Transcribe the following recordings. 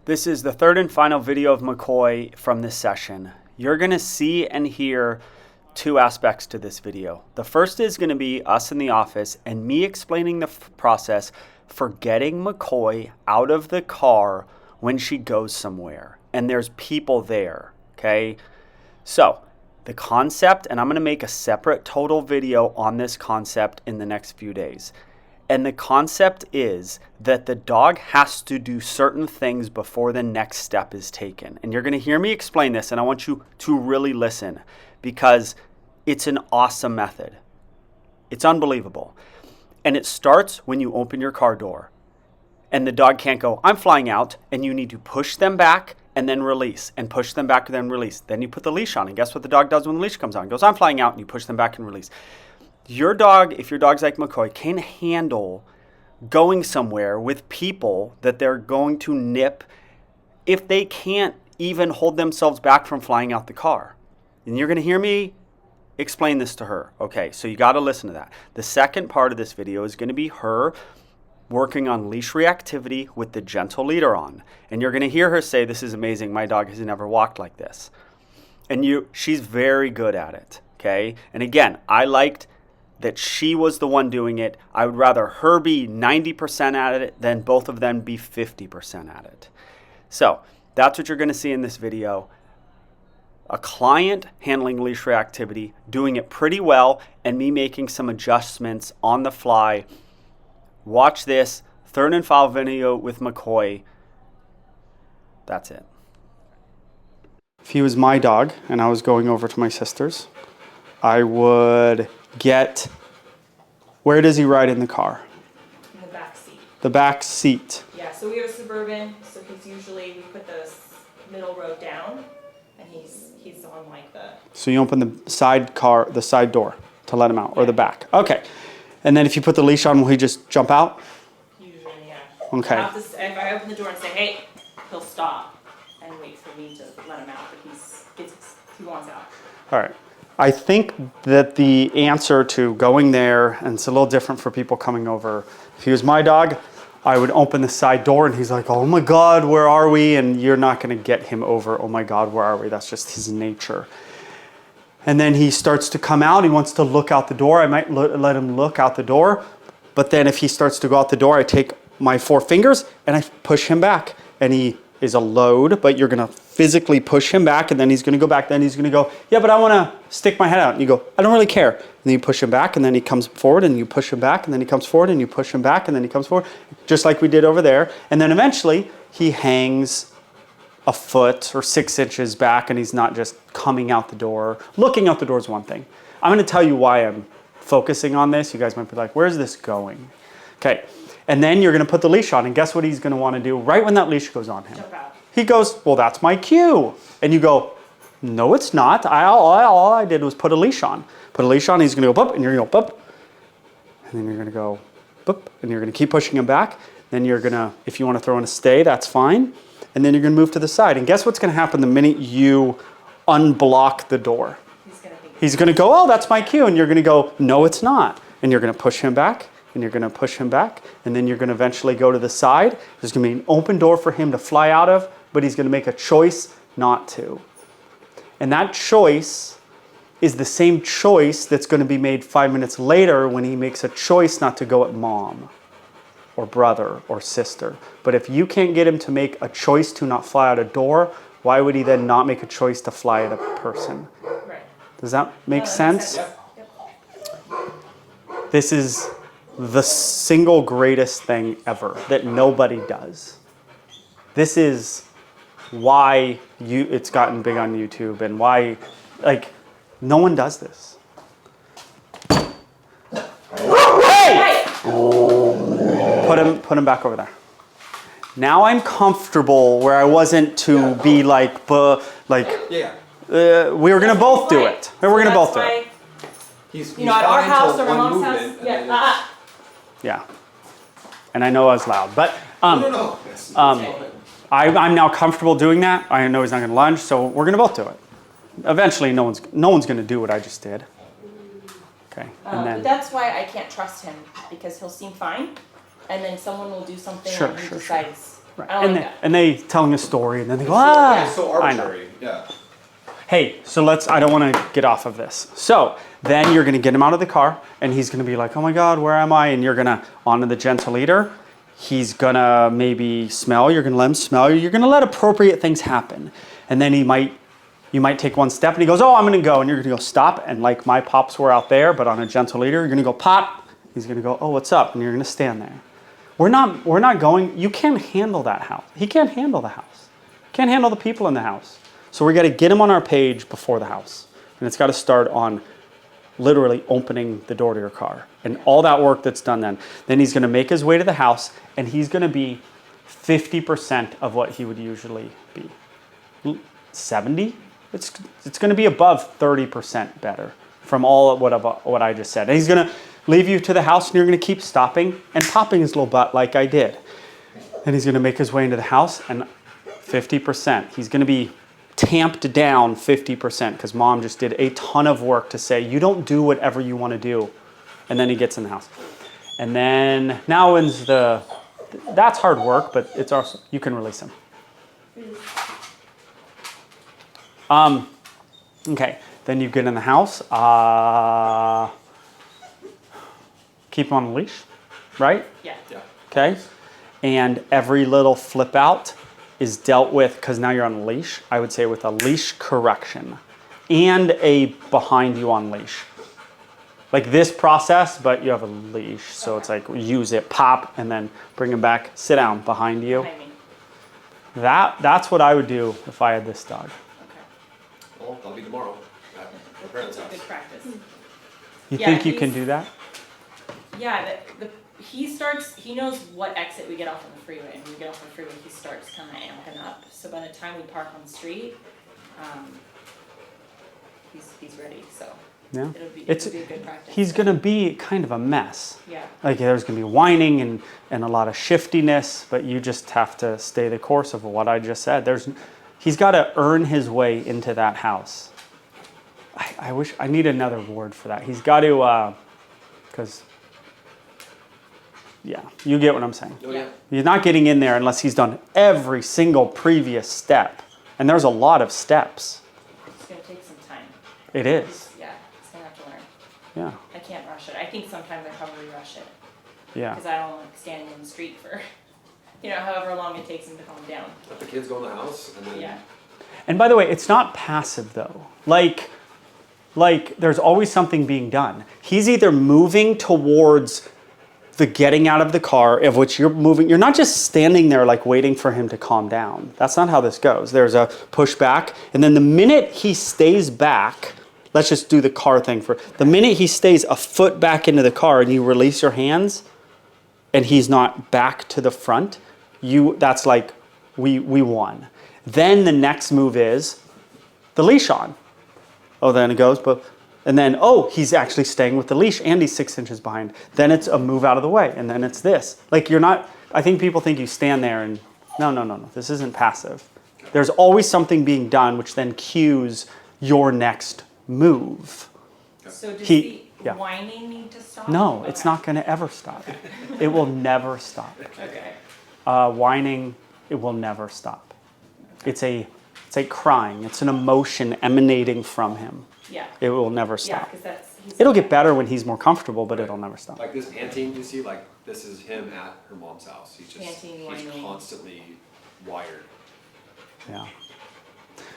This is the third and final video of McCoy from this session. You're going to see and hear two aspects to this video. The first is going to be us in the office and me explaining the process for getting McCoy out of the car when she goes somewhere and there's people there, okay? So the concept, and I'm going to make a separate total video on this concept in the next few days. And the concept is that the dog has to do certain things before the next step is taken. And you're going to hear me explain this, and I want you to really listen because it's an awesome method. It's unbelievable. And it starts when you open your car door. And the dog can't go, I'm flying out, and you need to push them back and then release, and push them back and then release. Then you put the leash on, and guess what the dog does when the leash comes on? It goes, I'm flying out, and you push them back and release. Your dog, if your dog's like McCoy, can handle going somewhere with people that they're going to nip if they can't even hold themselves back from flying out the car. And you're going to hear me explain this to her. Okay, so you got to listen to that. The second part of this video is going to be her working on leash reactivity with the gentle leader on. And you're going to hear her say, this is amazing. My dog has never walked like this. And she's very good at it. Okay. And again, I liked that she was the one doing it. I would rather her be 90% at it than both of them be 50% at it. So that's what you're going to see in this video. A client handling leash reactivity, doing it pretty well, and me making some adjustments on the fly. Watch this third and final video with McCoy. That's it. If he was my dog and I was going over to my sister's, I would get, where does he ride in the car? In the back seat. The back seat. Yeah, so we have a Suburban, so he's usually, we put the middle row down, and he's on like the... So you open the side door to let him out, or the back. Okay. And then if you put the leash on, will he just jump out? Usually, yeah. Okay. If I open the door and say, hey, he'll stop and wait for me to let him out, but he wants out. All right. I think that the answer to going there, and it's a little different for people coming over. If he was my dog, I would open the side door and he's like, oh my God, where are we? And you're not going to get him over, oh my God, where are we? That's just his nature. And then he starts to come out. He wants to look out the door. I might let him look out the door. But then if he starts to go out the door, I take my 4 fingers and I push him back. And he is a load, but you're going to physically push him back, and then he's going to go back. Then he's going to go, yeah, but I want to stick my head out. And you go, I don't really care. And then you push him back, and then he comes forward, and you push him back, and then he comes forward, and you push him back, and then he comes forward, just like we did over there. And then eventually he hangs a foot or 6 inches back, and he's not just coming out the door. Looking out the door is one thing. I'm going to tell you why I'm focusing on this. You guys might be like, where's this going? Okay. And then you're going to put the leash on, and guess what he's going to want to do right when that leash goes on him? Jump out. He goes, well, that's my cue. And you go, no, it's not. All I did was put a leash on. Put a leash on, he's going to go, boop, and you're going to go, boop. And then you're going to go, boop, and you're going to keep pushing him back. Then you're going to, if you want to throw in a stay, that's fine. And then you're going to move to the side. And guess what's going to happen the minute you unblock the door? He's going to go, oh, that's my cue. And you're going to go, no, it's not. And you're going to push him back. And you're going to push him back, and then you're going to eventually go to the side. There's going to be an open door for him to fly out of, but he's going to make a choice not to. And that choice is the same choice that's going to be made 5 minutes later when he makes a choice not to go at mom or brother or sister. But if you can't get him to make a choice to not fly out a door, why would he then not make a choice to fly at a person? Right. Does that make sense? Yep. This is the single greatest thing ever that nobody does. This is why it's gotten big on YouTube and why, no one does this. Hey! Put him back over there. Now I'm comfortable where I wasn't to be we were gonna both do it. We were gonna both do it. He's at our house or my mom's house. Yeah. Yeah, and I know I was loud, but No. I'm now comfortable doing that. I know he's not going to lunge, so we're going to both do it. Eventually, no one's going to do what I just did. Okay, and then but that's why I can't trust him, because he'll seem fine, and then someone will do something and he decides Right. I don't like that. And they telling a story, and then they go, Yeah, it's so I know. arbitrary. Yeah. Hey, so I don't want to get off of this. So then you're going to get him out of the car, and he's going to be like, oh my God, where am I? And you're going to, onto the gentle leader. He's going to maybe smell. You're going to let him smell. You're going to let appropriate things happen. And then you might take one step, and he goes, oh, I'm going to go. And you're going to go, stop. And like my pops were out there, but on a gentle leader, you're going to go, pop. He's going to go, oh, what's up? And you're going to stand there. We're not going, you can't handle that house. He can't handle the house. Can't handle the people in the house. So we got to get him on our page before the house. And it's got to start on literally opening the door to your car. And all that work that's done then. Then he's going to make his way to the house, and he's going to be 50% of what he would usually be. 70? It's going to be above 30% better from all of what I just said. And he's going to leave you to the house, and you're going to keep stopping and popping his little butt like I did. And he's going to make his way into the house, and 50%. He's going to be tamped down 50% because mom just did a ton of work to say, you don't do whatever you want to do. And then he gets in the house. And then now that's hard work, but it's also, you can release him. Okay, then you get in the house. Keep him on the leash, right? Yeah. Yeah. Okay. And every little flip out is dealt with, because now you're on a leash, I would say with a leash correction and a behind you on leash. Like this process, but you have a leash. So it's like use it, pop, and then bring him back, sit down behind you. Behind me. That's what I would do if I had this dog. Okay. Well, that'll be tomorrow at my parents' house. Good practice. You Yeah, think you can he's- do that? Yeah, he knows what exit we get off on the freeway, and when we get off on the freeway, he starts kind of amping up. So by the time we park on the street, he's ready, so Yeah. it'll be a good practice. He's going to be kind of a mess. Yeah. Like there's going to be whining and a lot of shiftiness, but you just have to stay the course of what I just said. He's got to earn his way into that house. I wish I need another word for that. He's got to, because, yeah, you get what I'm saying. Oh, yeah. He's not getting in there unless he's done every single previous step. And there's a lot of steps. It's gonna take some time. It is. Yeah, he's gonna have to learn. Yeah. I can't rush it. I think sometimes I probably rush it, Yeah. because I don't like standing in the street for, however long it takes him to calm down. Let the kids go in the house and then. Yeah. And by the way, it's not passive though. Like there's always something being done. He's either moving towards the getting out of the car, of which you're moving. You're not just standing there like waiting for him to calm down. That's not how this goes. There's a push back, and then the minute he stays back, let's just do the car thing for, the minute he stays a foot back into the car and you release your hands and he's not back to the front, that's like we won. Then the next move is the leash on. Oh, then it goes, and then, he's actually staying with the leash and he's 6 inches behind. Then it's a move out of the way, and then it's this. Like I think people think you stand there and, no. This isn't passive. There's always something being done, which then cues your next move. So does Yeah. the whining need to stop? No, Okay. it's not going to ever stop. It will never stop. Okay. Whining, it will never stop. It's a crying. It's an emotion emanating from him. Yeah. It will never Yeah, stop. because It'll get better when he's more comfortable, but it'll never stop. Like this panting you see, like this is him at her mom's house. He's Panting, whining. constantly wired. Yeah.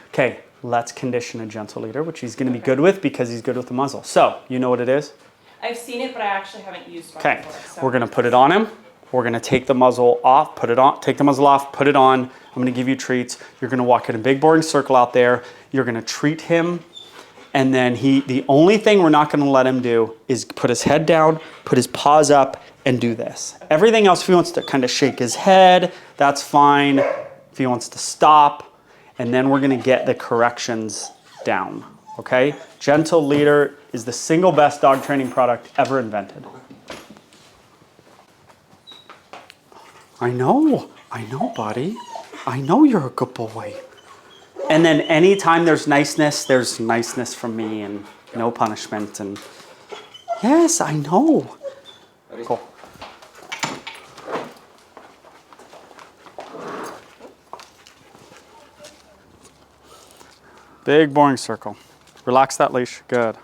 Okay, let's condition a gentle leader, which he's going to be good with because he's good with the muzzle. So, you know what it is? I've seen it, but I actually haven't used one Okay, before. So. we're going to put it on him. We're going to take the muzzle off, put it on, take the muzzle off, put it on. I'm going to give you treats. You're going to walk in a big boring circle out there. You're going to treat him. And then the only thing we're not going to let him do is put his head down, put his paws up, and do this. Everything else, if he wants to kind of shake his head, that's fine. If he wants to stop, and then we're going to get the corrections down, okay? Gentle Leader is the single best dog training product ever invented. I know, buddy. I know you're a good boy. And then anytime there's niceness from me and no punishment. And yes, I know. Ready? Cool. Big boring circle. Relax that leash. Good.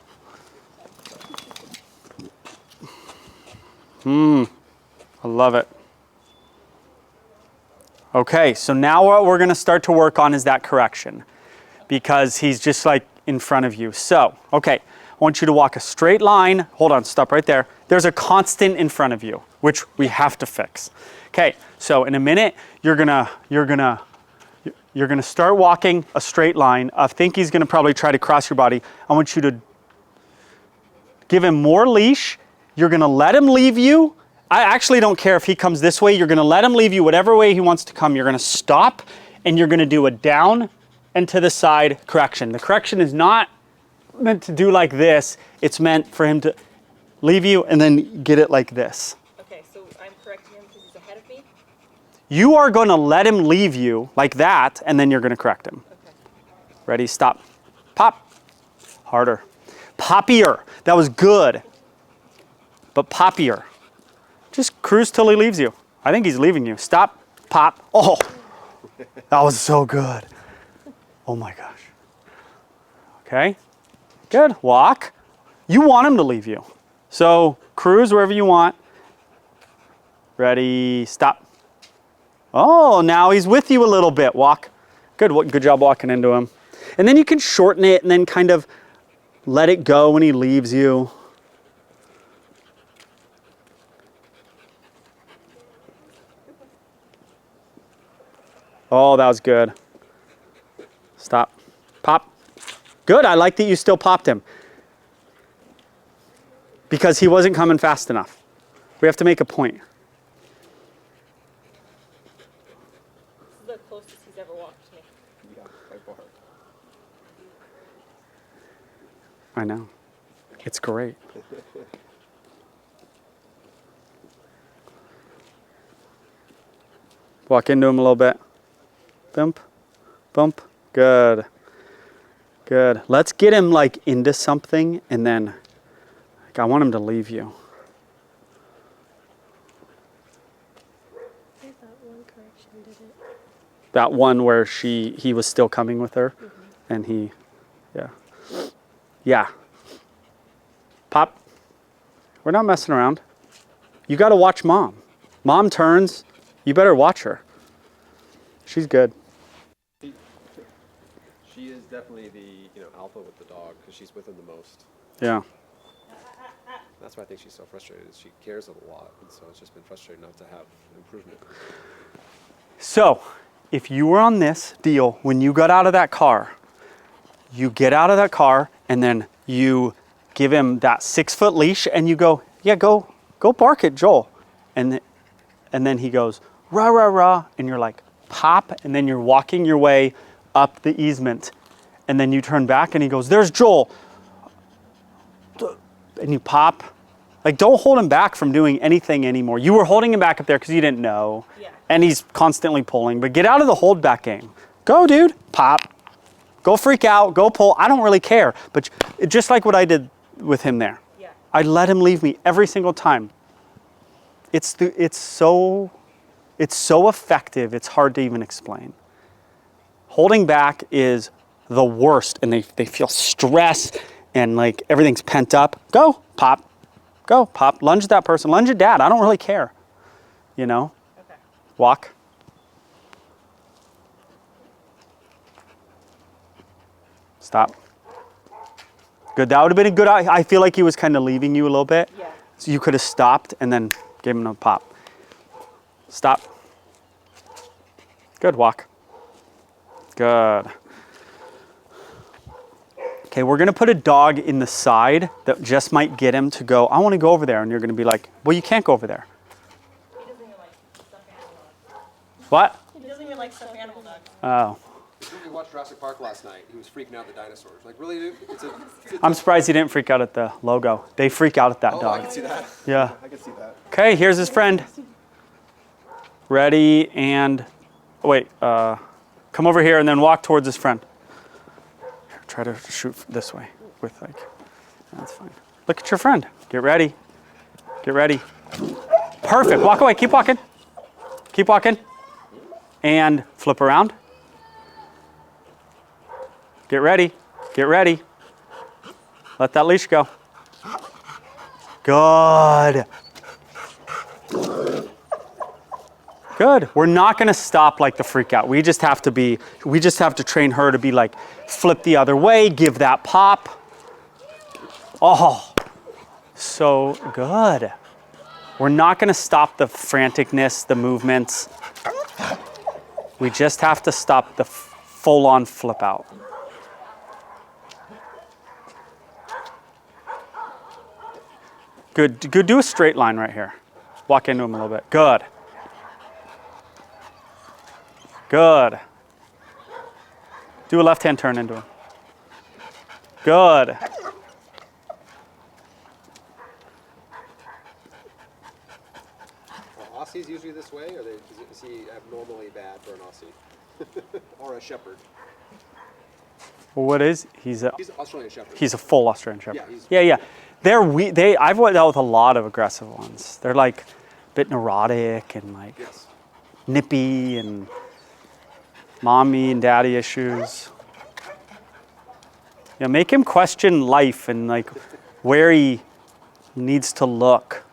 I love it. Okay, so now what we're going to start to work on is that correction because he's just like in front of you. So, okay, I want you to walk a straight line. Hold on, stop right there. There's a constant in front of you, which we have to fix. Okay, so in a minute, you're gonna start walking a straight line. I think he's gonna probably try to cross your body. I want you to give him more leash. You're gonna let him leave you. I actually don't care if he comes this way. You're gonna let him leave you whatever way he wants to come. You're gonna stop and you're gonna do a down and to the side correction. The correction is not meant to do like this. It's meant for him to leave you and then get it like this. Okay, so I'm correcting him because he's ahead of me? You are gonna let him leave you like that and then you're gonna correct him. Okay. Ready, stop. Pop. Harder. Poppier. That was good. But poppier. Just cruise till he leaves you. I think he's leaving you. Stop. Pop. Oh, that was so good. Oh my gosh. Okay. Good. Walk. You want him to leave you. So cruise wherever you want. Ready. Stop. Oh, now he's with you a little bit. Walk. Good. Good job walking into him. And then you can shorten it and then kind of let it go when he leaves you. Oh, that was good. Stop. Pop. Good. I like that you still popped him. Because he wasn't coming fast enough. We have to make a point. This is the closest he's ever walked to me. Yeah, by far. I know. It's great. Walk into him a little bit. Bump, bump. Good. Good. Let's get him like into something and then like, I want him to leave you. I thought one correction did it. That one where he was still coming with her and he, yeah. Yeah. Pop. We're not messing around. You got to watch mom. Mom turns. You better watch her. She's good. She is definitely the alpha with the dog because she's with him the most. Yeah. That's why I think she's so frustrated. Is she cares a lot, and so it's just been frustrating not to have improvement. So, if you were on this deal when you got out of that car, you get out of that car and then you give him that 6-foot leash and you go, yeah, go bark at Joel. And then he goes, rah, rah, rah. And you're like, pop. And then you're walking your way up the easement. And then you turn back and he goes, there's Joel. And you pop. Like, don't hold him back from doing anything anymore. You were holding him back up there because you didn't know. Yeah. And he's constantly pulling. But get out of the hold back game. Go, dude. Pop. Go freak out. Go pull. I don't really care. But just like what I did with him there. Yeah. I let him leave me every single time. It's so effective. It's hard to even explain. Holding back is the worst, and they feel stress and like everything's pent up. Go, pop. Go, pop. Lunge at that person. Lunge at dad. I don't really care. You know? Okay. Walk. Stop. Good. That would have been a good. I feel like he was kind of leaving you a little bit. Yeah. So you could have stopped and then gave him a pop. Stop. Good. Walk. Good. Okay, we're going to put a dog in the side that just might get him to go, I want to go over there. And you're going to be like, well, you can't go over there. He doesn't even like stuffed animal dogs. What? He doesn't even like stuffed animal dogs. Oh. We watched Jurassic Park last night. He was freaking out the dinosaurs. Like, really, dude? I'm surprised he didn't freak out at the logo. They freak out at that I dog. can see that. Yeah. I can see that. Okay, here's his friend. Ready and wait. Come over here and then walk towards his friend. Here, try to shoot this way with like. That's fine. Look at your friend. Get ready. Get ready. Perfect. Walk away. Keep walking. Keep walking. And flip around. Get ready. Get ready. Let that leash go. Good. Good. We're not going to stop like the freak out. We just have to train her to be like, flip the other way, give that pop. Oh, so good. We're not going to stop the franticness, the movements. We just have to stop the full-on flip out. Good. Good. Do a straight line right here. Walk into him a little bit. Good. Good. Do a left-hand turn into him. Good. Are Aussies usually this way, or is he abnormally bad for an Aussie? Or a shepherd? Well, what is he's an Australian shepherd. He's a full Australian Shepherd. Yeah, Yeah. I've dealt with a lot of aggressive ones. They're like a bit neurotic and like Yes. nippy and mommy and daddy issues. Yeah, make him question life and like where he needs to look.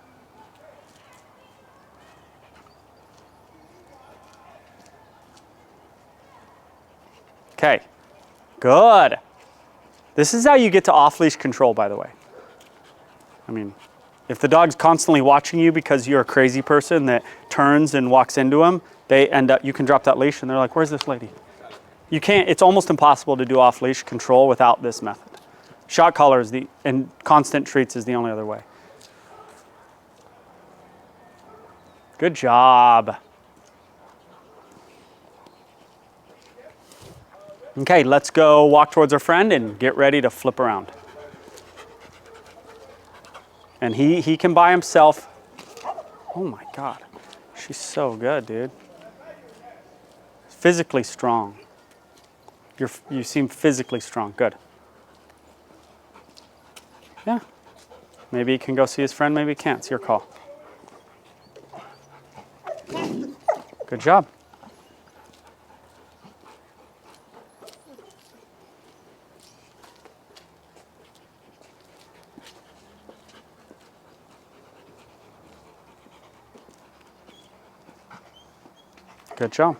Okay, good. This is how you get to off-leash control, by the way. I mean, if the dog's constantly watching you because you're a crazy person that turns and walks into him, they end up, you can drop that leash and they're like, where's this lady? You can't, it's almost impossible to do off-leash control without this method. Shot collar is and constant treats is the only other way. Good job. Okay, let's go walk towards our friend and get ready to flip around. And he can by himself. Oh my God, she's so good, dude. Physically strong. You seem physically strong, good. Yeah, maybe he can go see his friend, maybe he can't, it's your call. Good job. Good job.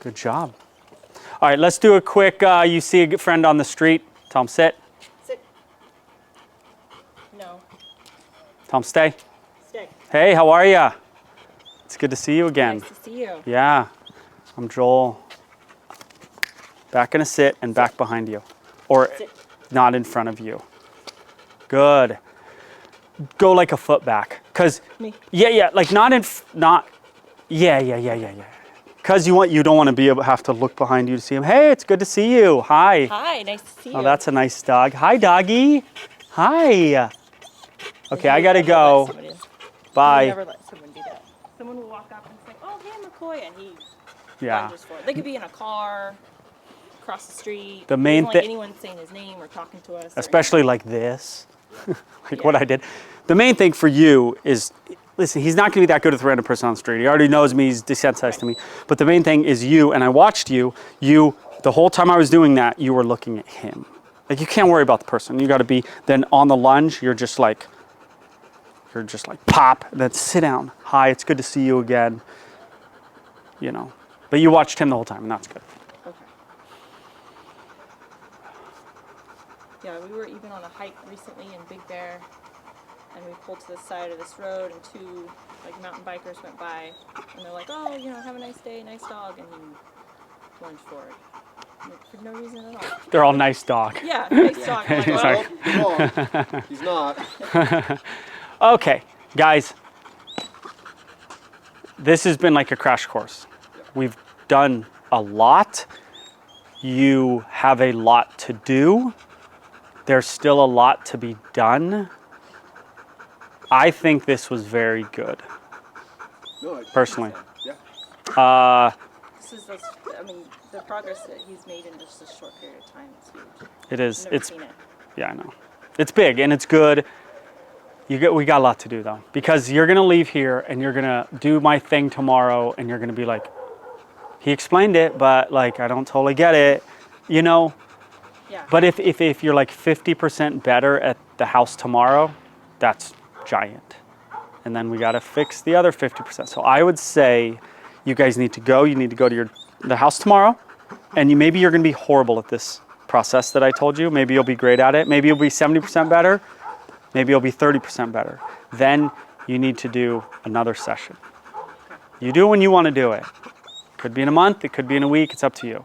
Good job. All right, let's do a quick, you see a friend on the street, tell him sit. Sit. No. Tell him stay. Stay. Hey, how are ya? It's good to see you again. Nice to see you. Yeah, I'm Joel. Back in a sit and back behind you. Or Sit. not in front of you. Good. Go like a foot back. Cause, Me. yeah, like yeah. Cause you don't want to be able to have to look behind you to see him. Hey, it's good to see you. Hi. Hi, nice to see you. Oh, that's a nice dog. Hi, doggy. Hi. Okay, I gotta go. Bye. Never let someone do that. Someone will walk up and say, "Oh, hey, McCoy," and he Yeah. lunges for it. They could be in a car, across the street. The main He doesn't thing, like anyone saying his name or talking to us. especially like this, like what Yeah. I did. The main thing for you is, listen, he's not going to be that good with a random person on the street. He already knows me. He's desensitized to me. But the main thing is you, and I watched you, the whole time I was doing that, you were looking at him. Like, you can't worry about the person. You got to be, then on the lunge, you're just like, pop, and then sit down. Hi, it's good to see you again. You know, but you watched him the whole time, and that's good. Okay. Yeah, we were even on a hike recently in Big Bear, and we pulled to the side of this road, and two mountain bikers went by, and they're like, "Oh, have a nice day, nice dog," and he lunged forward for no reason at all. They're all nice dog. Yeah, nice dog. I'm like, Sorry. No, he's not. Okay, guys, this has been like a crash course. We've done a lot. You have a lot to do. There's still a lot to be done. I think this was very good, No, personally. Yeah. this is, the progress that he's made in just a short period of time is huge. It is. I've never It's seen it. yeah, I know. It's big and it's good. We got a lot to do though, because you're gonna leave here and you're gonna do my thing tomorrow, and you're gonna be like, he explained it, but like I don't totally get it. you know, Yeah. but if you're like 50% better at the house tomorrow, that's giant. And then we got to fix the other 50%. So I would say you guys need to go. You need to go to the house tomorrow, and maybe you're going to be horrible at this process that I told you. Maybe you'll be great at it. Maybe you'll be 70% better. Maybe you'll be 30% better. Then you need to do another session. You do it when you want to do it. Could be in a month. It could be in a week. It's up to you.